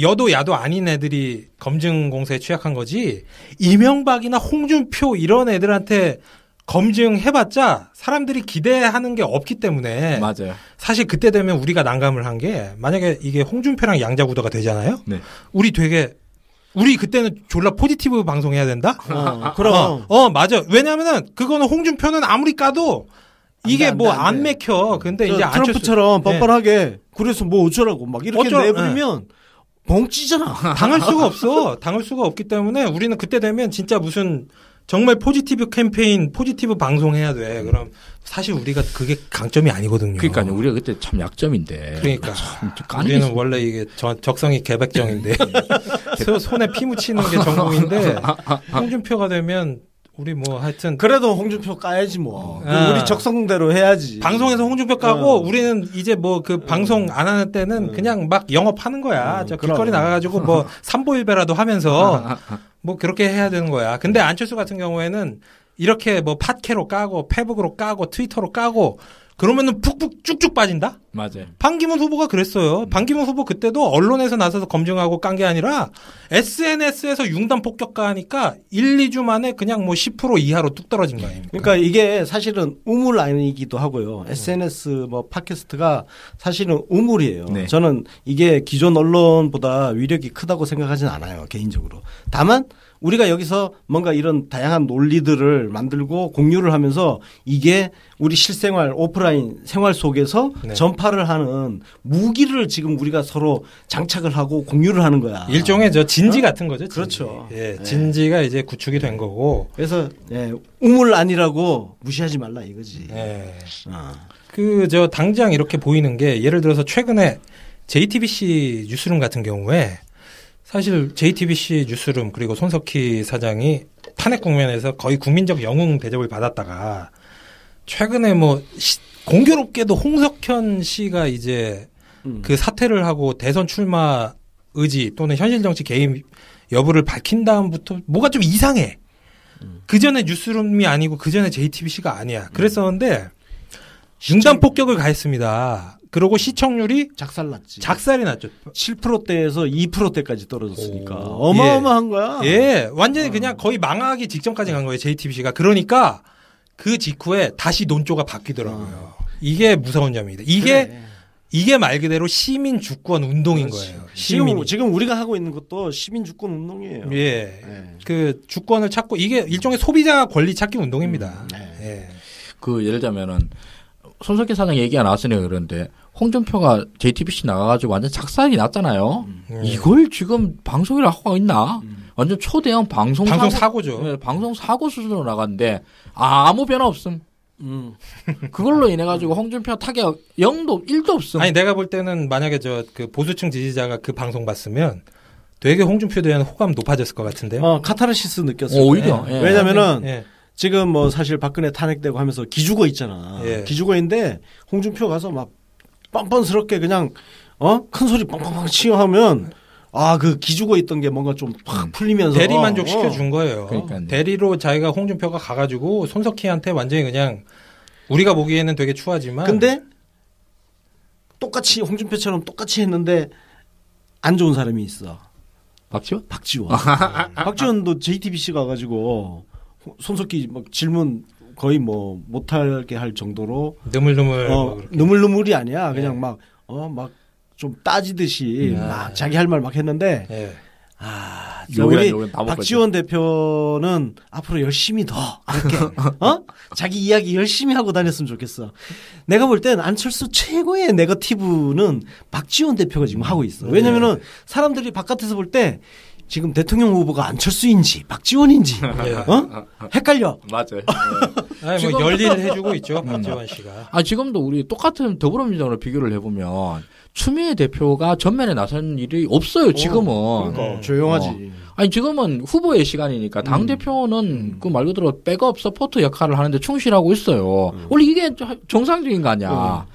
여도 야도 아닌 애들이 검증 공세에 취약한 거지 이명박이나 홍준표 이런 애들한테 검증해봤자 사람들이 기대하는 게 없기 때문에 맞아요. 사실 그때 되면 우리가 난감을 한 게 만약에 이게 홍준표랑 양자구도가 되잖아요. 네. 우리 그때는 졸라 포지티브 방송해야 된다? 그럼. 맞아. 왜냐면은 그거는 홍준표는 아무리 까도 이게 뭐 안 맥혀. 근데 이제 트럼프처럼 뻔뻔하게 그래서 뭐 어쩌라고 막 이렇게 내버리면 벙찌잖아. 당할 수가 없어. 당할 수가 없기 때문에 우리는 그때 되면 진짜 무슨 정말 포지티브 캠페인, 포지티브 방송해야 돼. 그럼 사실 우리가 그게 강점이 아니거든요. 그러니까요. 우리가 그때 참 약점인데. 그러니까. 우리는 원래 이게 적성이 개백정인데 손에 피 묻히는 게 전공인데 홍준표가 되면 우리 뭐 하여튼 그래도 홍준표 까야지 뭐. 우리 적성대로 해야지. 방송에서 홍준표 까고 우리는 이제 뭐 그 방송 안 하는 때는 그냥 막 영업하는 거야. 저 길거리 나가가지고 뭐 삼보일배라도 하면서 뭐 그렇게 해야 되는 거야. 근데 안철수 같은 경우에는 이렇게 뭐 팟캐로 까고 페북으로 까고 트위터로 까고 그러면은 푹푹 쭉쭉 빠진다? 맞아요. 반기문 후보가 그랬어요. 반기문 후보 그때도 언론에서 나서서 검증하고 깐 게 아니라 SNS에서 융단 폭격가하니까 1, 2주 만에 그냥 뭐 10% 이하로 뚝 떨어진 거예요. 그러니까 이게 사실은 우물 아니기도 하고요. SNS 뭐 팟캐스트가 사실은 우물이에요. 네. 저는 이게 기존 언론보다 위력이 크다고 생각하진 않아요. 개인적으로. 다만 우리가 여기서 뭔가 이런 다양한 논리들을 만들고 공유를 하면서 이게 우리 실생활 오프라인 오프라인 생활 속에서 네. 전파를 하는 무기를 지금 우리가 서로 장착을 하고 공유를 하는 거야. 일종의 저 진지 같은 거죠. 진지. 그렇죠. 예, 네. 진지가 이제 구축이 된 거고. 그래서 우물 아니라고 무시하지 말라 이거지. 예. 어. 그 저 당장 이렇게 보이는 게 예를 들어서 최근에 JTBC 뉴스룸 같은 경우에 사실 JTBC 뉴스룸 그리고 손석희 사장이 탄핵 국면에서 거의 국민적 영웅 대접을 받았다가 최근에 뭐 공교롭게도 홍석현 씨가 이제 그 사퇴를 하고 대선 출마 의지 또는 현실 정치 개입 여부를 밝힌 다음부터 뭐가 좀 이상해. 그 전에 뉴스룸이 아니고 그 전에 JTBC가 아니야. 그랬었는데 융단 폭격을 가했습니다. 그러고 시청률이 작살났지. 작살이 났죠. 7%대에서 2%대까지 떨어졌으니까 오. 어마어마한 거야. 예, 완전히 그냥 거의 망하기 직전까지 간 거예요. JTBC가. 그러니까 그 직후에 다시 논조가 바뀌더라고요. 이게 무서운 점입니다. 이게 말 그대로 시민 주권 운동인 그렇지. 거예요. 시민이. 지금 우리가 하고 있는 것도 시민 주권 운동이에요. 예. 네. 그 주권을 찾고 이게 일종의 소비자 권리 찾기 운동입니다. 네. 예. 그 예를 들면은 손석희 사장 얘기가 나왔으니까 그런데 홍준표가 JTBC 나가가지고 완전 작살이 났잖아요. 이걸 지금 방송이라 하고 있나? 완전 초대형 방송 사고죠. 네, 방송 사고 수준으로 나갔는데 아무 변화 없음. 그걸로 인해 가지고 홍준표 타격 1도 없음. 아니 내가 볼 때는 만약에 저 그 보수층 지지자가 그 방송 봤으면 되게 홍준표에 대한 호감 높아졌을 것 같은데요. 카타르시스 느꼈어요. 오히려. 예. 왜냐면은 예. 지금 뭐 사실 박근혜 탄핵되고 하면서 기죽어 있잖아. 예. 기죽어인데 홍준표 가서 막 뻔뻔스럽게 그냥 큰 소리 뻥뻥뻥 치고 하면 그 기죽어 있던 게 뭔가 좀 확 풀리면서 대리 만족 시켜준 거예요. 그러니까요. 대리로 자기가 홍준표가 가가지고 손석희한테 완전히 그냥 우리가 보기에는 되게 추하지만 근데 똑같이 홍준표처럼 똑같이 했는데 안 좋은 사람이 있어. 박지원? 박지원도 JTBC 가가지고 손석희 막 질문 거의 뭐 못하게 할 정도로 느물느물 뭐 그렇게. 느물느물이 아니야. 네. 그냥 막 좀 따지듯이 막 자기 할 말 막 했는데 예. 우리 요건 다 먹었죠. 박지원 대표는 앞으로 열심히 더 그렇게 자기 이야기 열심히 하고 다녔으면 좋겠어. 내가 볼 땐 안철수 최고의 네거티브는 박지원 대표가 지금 하고 있어. 왜냐면은 사람들이 바깥에서 볼 때 지금 대통령 후보가 안철수인지 박지원인지 헷갈려. 맞아요. 아니 뭐 열일을 해주고 있죠 박지원 씨가. 지금도 우리 똑같은 더불어민주당으로 비교를 해보면 추미애 대표가 전면에 나선 일이 없어요. 지금은. 그러니까 조용하지. 지금은 후보의 시간이니까 당 대표는 그 말 그대로 백업 서포트 역할을 하는데 충실하고 있어요. 원래 이게 정상적인 거 아니야.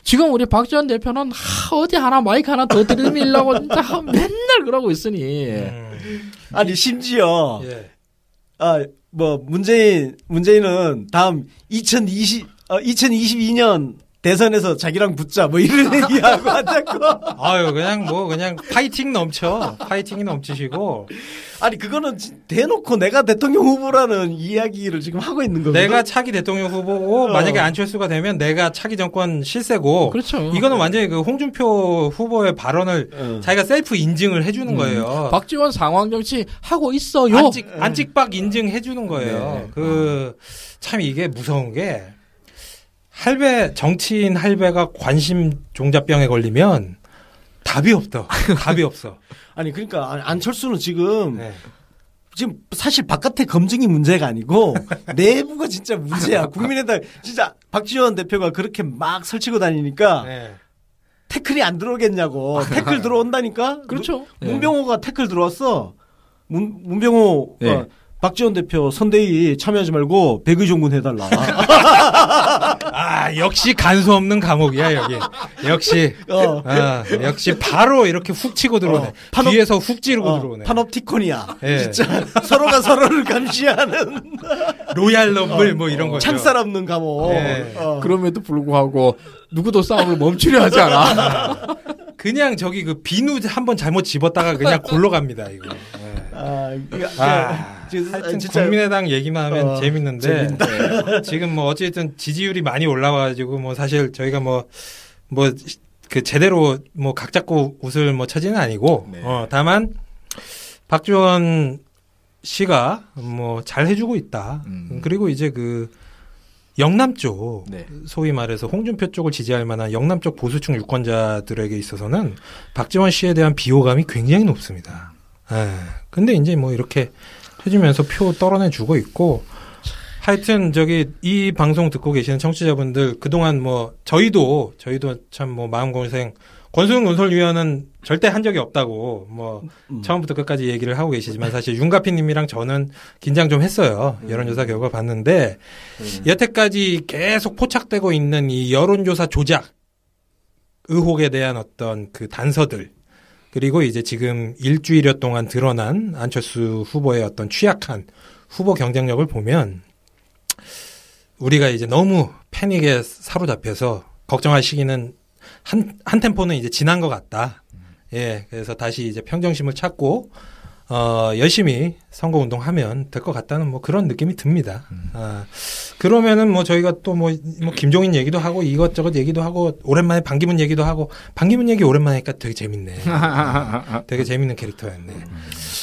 지금 우리 박지원 대표는 어디 하나 마이크 하나 더 들이밀려고 진짜 맨날 그러고 있으니. 아니 심지어 예. 문재인은 다음 2022년 대선에서 자기랑 붙자 뭐 이런 얘기하고 앉았고. 그냥 파이팅이 넘치시고. 아니 그거는 대놓고 내가 대통령 후보라는 이야기를 지금 하고 있는 거거든. 내가 차기 대통령 후보고 만약에 안철수가 되면 내가 차기 정권 실세고. 그렇죠. 이거는 완전히 그 홍준표 후보의 발언을 자기가 셀프 인증을 해주는 거예요. 박지원 상황 정치 하고 있어요. 안찍박 인증해주는 거예요. 네. 참 이게 무서운 게. 정치인 할배가 관심 종자병에 걸리면 답이 없어. 아니 그러니까 안철수는 지금 사실 바깥의 검증이 문제가 아니고 내부가 진짜 문제야. 국민의당 진짜 박지원 대표가 그렇게 막 설치고 다니니까 태클이 안 들어오겠냐고. 태클 들어온다니까. 그렇죠. 문병호가 태클 들어왔어. 문병호 박지원 대표 선대위 참여하지 말고 백의종군 해달라. 역시 간수 없는 감옥이야 여기. 역시 역시 바로 이렇게 훅 치고 들어오네. 뒤에서 훅 찌르고 들어오네. 파놉티콘이야. 진짜 서로가 서로를 감시하는 로얄 러블 뭐 이런 거죠. 창살 없는 감옥. 그럼에도 불구하고 누구도 싸움을 멈추려 하지 않아. 그냥 저기 그 비누 한번 잘못 집었다가 그냥 골로 갑니다 이거. 하여튼 진짜 국민의당 얘기만 하면 재밌는데 지금 뭐 어쨌든 지지율이 많이 올라와가지고 뭐 사실 저희가 뭐 그 제대로 뭐 각 잡고 웃을 뭐 처지는 아니고 다만 박지원 씨가 뭐 잘 해주고 있다. 그리고 이제 그 영남 쪽, 네. 소위 말해서 홍준표 쪽을 지지할 만한 영남 쪽 보수층 유권자들에게 있어서는 박지원 씨에 대한 비호감이 굉장히 높습니다. 근데 이제 뭐 이렇게 해주면서 표 떨어내주고 있고, 하여튼 이 방송 듣고 계시는 청취자분들 그동안 뭐 저희도 참 뭐 마음고생, 권순우 논설위원은 절대 한 적이 없다고 뭐 처음부터 끝까지 얘기를 하고 계시지만 사실 윤가피님이랑 저는 긴장 좀 했어요. 여론조사 결과 봤는데 여태까지 계속 포착되고 있는 이 여론조사 조작 의혹에 대한 어떤 그 단서들, 그리고 이제 지금 일주일여 동안 드러난 안철수 후보의 어떤 취약한 후보 경쟁력을 보면 우리가 이제 너무 패닉에 사로잡혀서 걱정할 시기는 한 템포는 이제 지난 것 같다. 예, 그래서 다시 이제 평정심을 찾고 열심히 선거운동하면 될 것 같다는 뭐 그런 느낌이 듭니다. 그러면은 뭐 저희가 또 뭐 김종인 얘기도 하고 이것저것 얘기도 하고 오랜만에 반기문 얘기도 하고, 반기문 얘기 오랜만에 하니까 되게 재밌네. 되게 재밌는 캐릭터였네.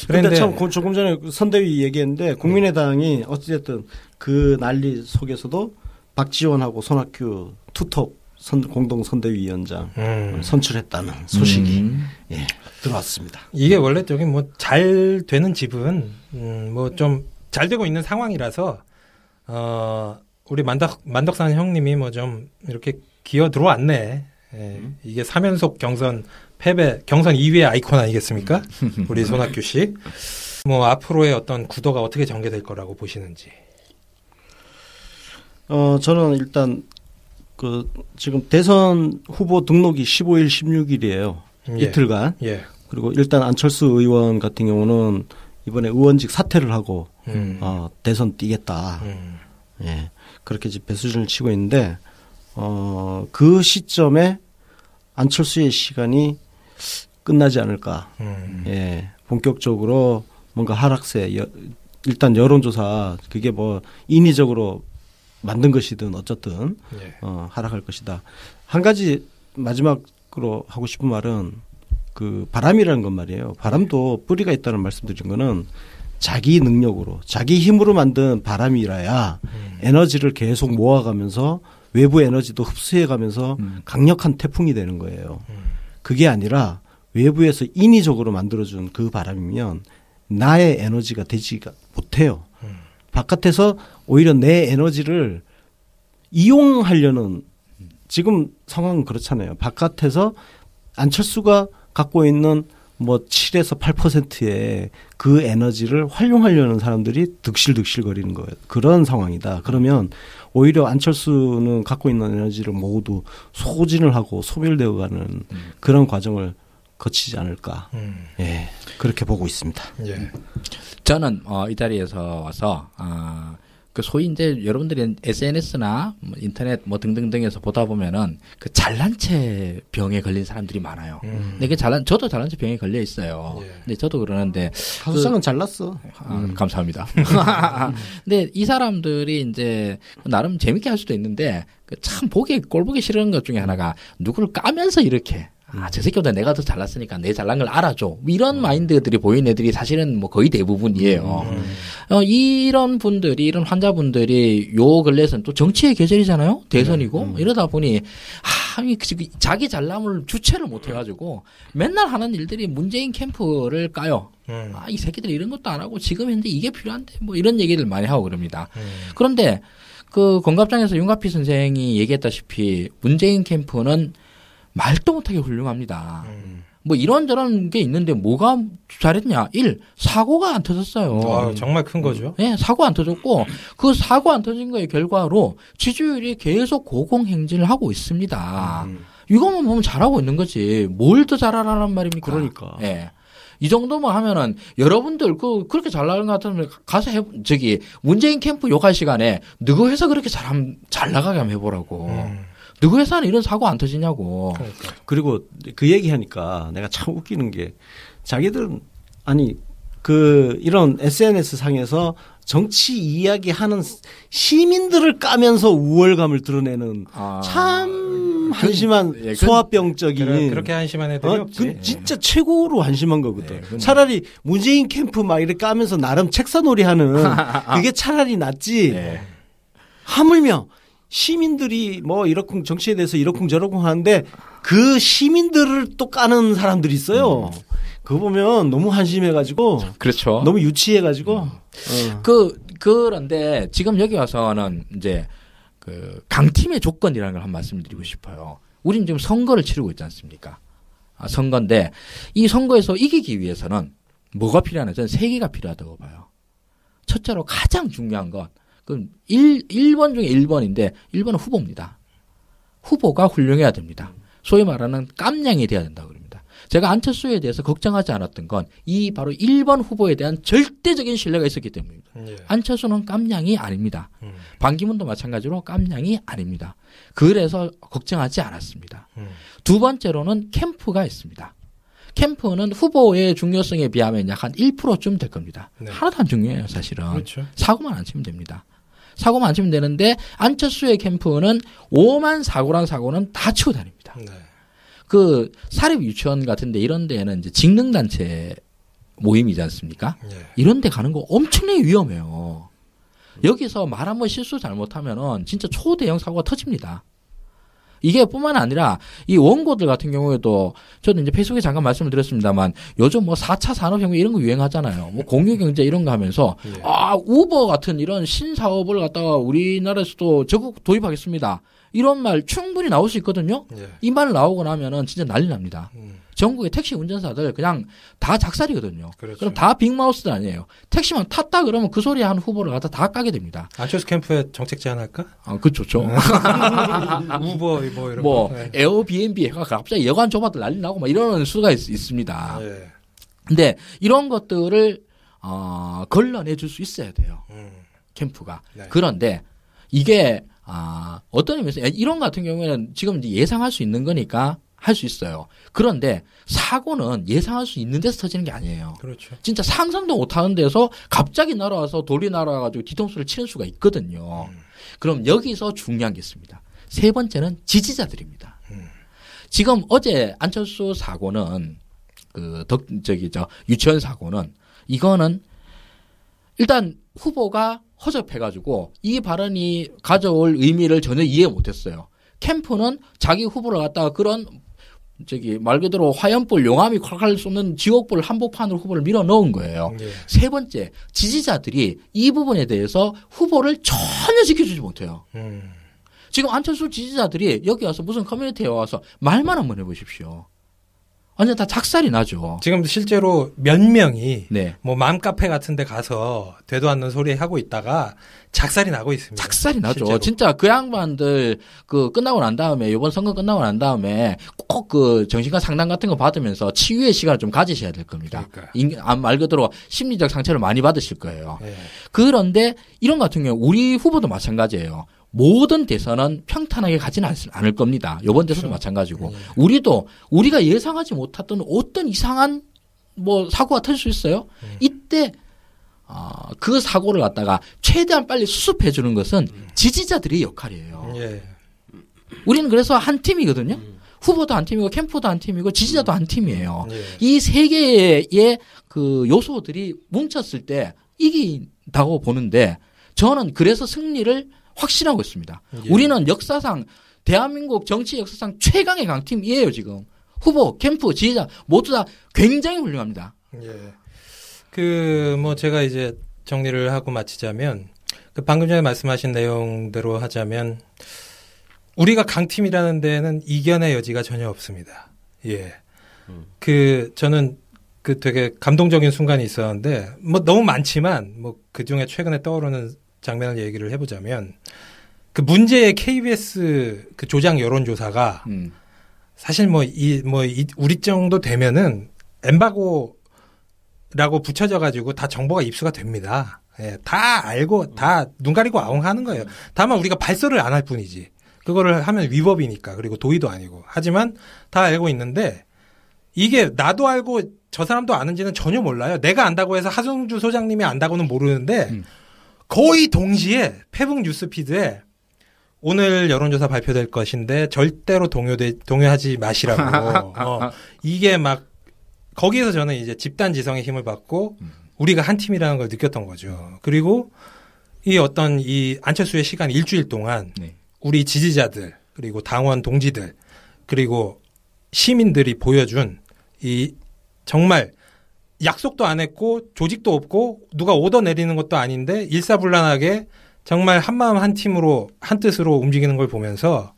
그런데 참 조금 전에 선대위 얘기했는데 국민의당이 어찌됐든 그 난리 속에서도 박지원하고 손학규 투톱 공동 선대위원장 선출했다는 소식이 예, 들어왔습니다. 이게 원래 저기 뭐 잘 되는 집은 뭐 좀 잘 되고 있는 상황이라서 우리 만덕산 형님이 뭐 좀 이렇게 기어 들어왔네. 예, 이게 3연속 경선 패배, 경선 2위의 아이콘 아니겠습니까? 우리 손학규 씨. 뭐 앞으로의 어떤 구도가 어떻게 전개될 거라고 보시는지. 저는 일단 지금 대선 후보 등록이 15일, 16일이에요. 예. 이틀간. 예. 그리고 일단 안철수 의원 같은 경우는 이번에 의원직 사퇴를 하고 대선 뛰겠다. 예. 그렇게 이제 배수진을 치고 있는데 그 시점에 안철수의 시간이 끝나지 않을까. 예. 본격적으로 뭔가 하락세, 일단 여론조사 그게 뭐 인위적으로 만든 것이든 어쨌든 예. 하락할 것이다. 한 가지 마지막으로 하고 싶은 말은 그 바람이라는 건 말이에요. 바람도 뿌리가 있다는 말씀드린 거는 자기 능력으로, 자기 힘으로 만든 바람이라야 에너지를 계속 모아가면서 외부 에너지도 흡수해가면서 강력한 태풍이 되는 거예요. 그게 아니라 외부에서 인위적으로 만들어준 그 바람이면 나의 에너지가 되지가 못해요. 바깥에서 오히려 내 에너지를 이용하려는, 지금 상황은 그렇잖아요. 바깥에서 안철수가 갖고 있는 뭐 7에서 8%의 그 에너지를 활용하려는 사람들이 득실득실 거리는 거예요. 그런 상황이다. 그러면 오히려 안철수는 갖고 있는 에너지를 모두 소진을 하고 소멸되어가는 그런 과정을 거치지 않을까. 예, 그렇게 보고 있습니다. 예. 저는 이 자리에서 와서 그 소위 이제 여러분들이 SNS나 인터넷 뭐 등등등에서 보다 보면은 그 잘난 체 병에 걸린 사람들이 많아요. 근데 저도 잘난 체 병에 걸려 있어요. 예. 근데 저도 그러는데 하수상은 잘났어. 감사합니다. 근데 이 사람들이 이제 나름 재밌게 할 수도 있는데 참 꼴보기 싫은 것 중에 하나가 누구를 까면서 이렇게 저 새끼보다 내가 더 잘났으니까 내 잘난 걸 알아줘. 뭐 이런 마인드들이 보이는 애들이 사실은 뭐 거의 대부분이에요. 이런 분들이, 이런 환자분들이 요 근래에서는 또 정치의 계절이잖아요. 대선이고. 이러다 보니, 자기 잘남을 주체를 못 해가지고 맨날 하는 일들이 문재인 캠프를 까요. 이 새끼들 이런 것도 안 하고 지금 현재 이게 필요한데 뭐 이런 얘기를 많이 하고 그럽니다. 그런데 그 공갑장에서 윤가피 선생이 얘기했다시피 문재인 캠프는 말도 못하게 훌륭합니다. 뭐 이런저런 게 있는데 뭐가 잘했냐? 1. 사고가 안 터졌어요. 정말 큰 거죠. 네, 사고 안 터졌고 그 사고 안 터진 거의 결과로 지지율이 계속 고공행진을 하고 있습니다. 이것만 보면 잘하고 있는 거지. 뭘 더 잘하라는 말입니까? 그러니까. 예. 이 정도만 하면은 여러분들 그렇게 잘 나가는 것 같으면 가서 문재인 캠프 욕할 시간에 누구 회사 그렇게 잘 나가게 한번 해보라고. 누구 회사는 이런 사고 안 터지냐고. 그러니까. 그리고 그 얘기하니까 내가 참 웃기는 게 자기들은 이런 SNS 상에서 정치 이야기하는 시민들을 까면서 우월감을 드러내는 참 한심한 소아병적인 그렇게 한심한 애들이 없지. 진짜 최고로 한심한 거거든. 차라리 문재인 캠프 막 이렇게 까면서 나름 책사놀이하는 그게 차라리 낫지. 하물며 시민들이 뭐 이러쿵 정치에 대해서 이러쿵 저러쿵 하는데 그 시민들을 또 까는 사람들이 있어요. 그거 보면 너무 한심해가지고 그렇죠. 너무 유치해가지고 그런데 지금 여기 와서는 이제 그 강팀의 조건이라는 걸 한 말씀드리고 싶어요. 우리는 지금 선거를 치르고 있지 않습니까? 선거인데 이 선거에서 이기기 위해서는 뭐가 필요하냐? 저는 세 개가 필요하다고 봐요. 첫째로 가장 중요한 건 그 1번 중에 1번인데 1번은 후보입니다. 후보가 훌륭해야 됩니다. 소위 말하는 깜냥이 돼야 된다고 그럽니다. 제가 안철수에 대해서 걱정하지 않았던 건 이 바로 1번 후보에 대한 절대적인 신뢰가 있었기 때문입니다. 예. 안철수는 깜냥이 아닙니다. 반기문도 마찬가지로 깜냥이 아닙니다. 그래서 걱정하지 않았습니다. 두 번째로는 캠프가 있습니다. 캠프는 후보의 중요성에 비하면 약 한 1%쯤 될 겁니다. 네. 하나도 안 중요해요, 사실은. 그렇죠. 사고만 안 치면 됩니다. 사고만 안 치면 되는데 안철수의 캠프는 5만 사고란 사고는 다 치고 다닙니다. 네. 그 사립 유치원 같은데 이런 데는 이제 직능단체 모임이지 않습니까? 예. 이런 데 가는 거 엄청나게 위험해요. 여기서 말 한번 실수 잘못하면은 진짜 초대형 사고가 터집니다. 이게 뿐만 아니라 이 원고들 같은 경우에도 저도 이제 페이스북에 잠깐 말씀을 드렸습니다만 요즘 뭐 4차 산업혁명 이런 거 유행하잖아요. 뭐 공유경제 이런 거 하면서 예. 우버 같은 이런 신사업을 갖다가 우리나라에서도 적극 도입하겠습니다. 이런 말 충분히 나올 수 있거든요. 예. 이 말 나오고 나면은 진짜 난리 납니다. 전국의 택시 운전사들 그냥 다 작살이거든요. 그렇죠. 그럼 다 빅마우스들 아니에요. 택시만 탔다 그러면 그 소리 한 후보를 갖다 다 까게 됩니다. 안철수 캠프에 정책 제안할까? 그 좋죠. 우버 뭐 이런 뭐 거. 네. 에어비앤비 해가 갑자기 여관 좁아도 난리 나고 막 이런 수가 있습니다. 예. 근데 이런 것들을 걸러내 줄 수 있어야 돼요. 캠프가. 네. 그런데 이게 어떤 의미에서 이런 거 같은 경우에는 지금 이제 예상할 수 있는 거니까 할 수 있어요. 그런데 사고는 예상할 수 있는 데서 터지는 게 아니에요. 그렇죠. 진짜 상상도 못하는 데서 갑자기 날아와서 돌이 날아와가지고 뒤통수를 치는 수가 있거든요. 그럼 여기서 중요한 게 있습니다. 세 번째는 지지자들입니다. 지금 어제 안철수 사고는 유치원 사고는 이거는 일단 후보가 허접해가지고 이 발언이 가져올 의미를 전혀 이해 못했어요. 캠프는 자기 후보를 갖다가 그런 말 그대로 화염불 용암이 콸콸 쏘는 지옥불 한복판으로 후보를 밀어 넣은 거예요. 예. 세 번째, 지지자들이 이 부분에 대해서 후보를 전혀 지켜주지 못해요. 지금 안철수 지지자들이 여기 와서 무슨 커뮤니티에 와서 말만 한번 해보십시오. 완전 다 작살이 나죠. 지금 실제로 몇 명이 네. 뭐 맘카페 같은 데 가서 되도 않는 소리 하고 있다가 작살이 나고 있습니다. 작살이 나죠. 실제로. 진짜 그 양반들 끝나고 난 다음에 이번 선거 끝나고 난 다음에 꼭 정신과 상담 같은 거 받으면서 치유의 시간을 좀 가지셔야 될 겁니다. 말 그대로 심리적 상처를 많이 받으실 거예요. 예. 그런데 이런 같은 경우 우리 후보도 마찬가지예요. 모든 대선은 평탄하게 가지는 않을 겁니다. 이번 대선도 그렇죠. 마찬가지고 우리도 우리가 예상하지 못했던 어떤 이상한 사고가 터질 수 있어요. 이때 그 사고를 갖다가 최대한 빨리 수습해 주는 것은 지지자들의 역할이에요. 예. 우리는 그래서 한 팀이거든요. 후보도 한 팀이고 캠프도 한 팀이고 지지자도 한 팀이에요. 예. 이 세 개의 그 요소들이 뭉쳤을 때 이긴다고 보는데 저는 그래서 승리를 확신하고 있습니다. 예. 우리는 역사상 대한민국 정치 역사상 최강의 강팀이에요. 지금 후보, 캠프, 지지자 모두 다 굉장히 훌륭합니다. 예. 제가 이제 정리를 하고 마치자면 방금 전에 말씀하신 내용대로 하자면 우리가 강팀이라는 데는 이견의 여지가 전혀 없습니다. 예. 저는 되게 감동적인 순간이 있었는데 너무 많지만 그 중에 최근에 떠오르는 장면을 얘기를 해보자면 문제의 KBS 조작 여론조사가 사실 우리 정도 되면은 엠바고라고 붙여져가지고 다 정보가 입수가 됩니다. 예, 다 알고 다 눈 가리고 아웅하는 거예요. 다만 우리가 발설을 안 할 뿐이지. 그거를 하면 위법이니까. 그리고 도의도 아니고. 하지만 다 알고 있는데 이게 나도 알고 저 사람도 아는지는 전혀 몰라요. 내가 안다고 해서 하성주 소장님이 안다고는 모르는데 거의 동시에 페북 뉴스피드에 오늘 여론조사 발표될 것인데 절대로 동요하지 마시라고. 이게 거기에서 저는 이제 집단 지성의 힘을 받고 우리가 한 팀이라는 걸 느꼈던 거죠. 그리고 이 안철수의 시간 일주일 동안 네. 우리 지지자들 그리고 당원 동지들 그리고 시민들이 보여준 이 정말 약속도 안 했고 조직도 없고 누가 오더 내리는 것도 아닌데 일사불란하게 정말 한마음 한 팀으로 한 뜻으로 움직이는 걸 보면서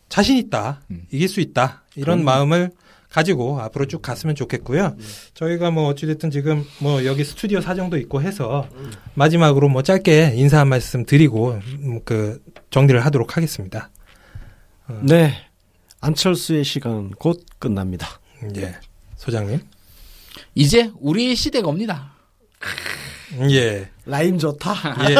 자신 있다. 이길 수 있다. 이런 마음을 가지고 앞으로 쭉 갔으면 좋겠고요. 저희가 뭐 어찌됐든 지금 뭐 여기 스튜디오 사정도 있고 해서 마지막으로 뭐 짧게 인사 한 말씀 드리고 그 정리를 하도록 하겠습니다. 네. 안철수의 시간은 곧 끝납니다. 예. 소장님. 이제 우리 시대가 옵니다. 예. 라임 좋다. 예.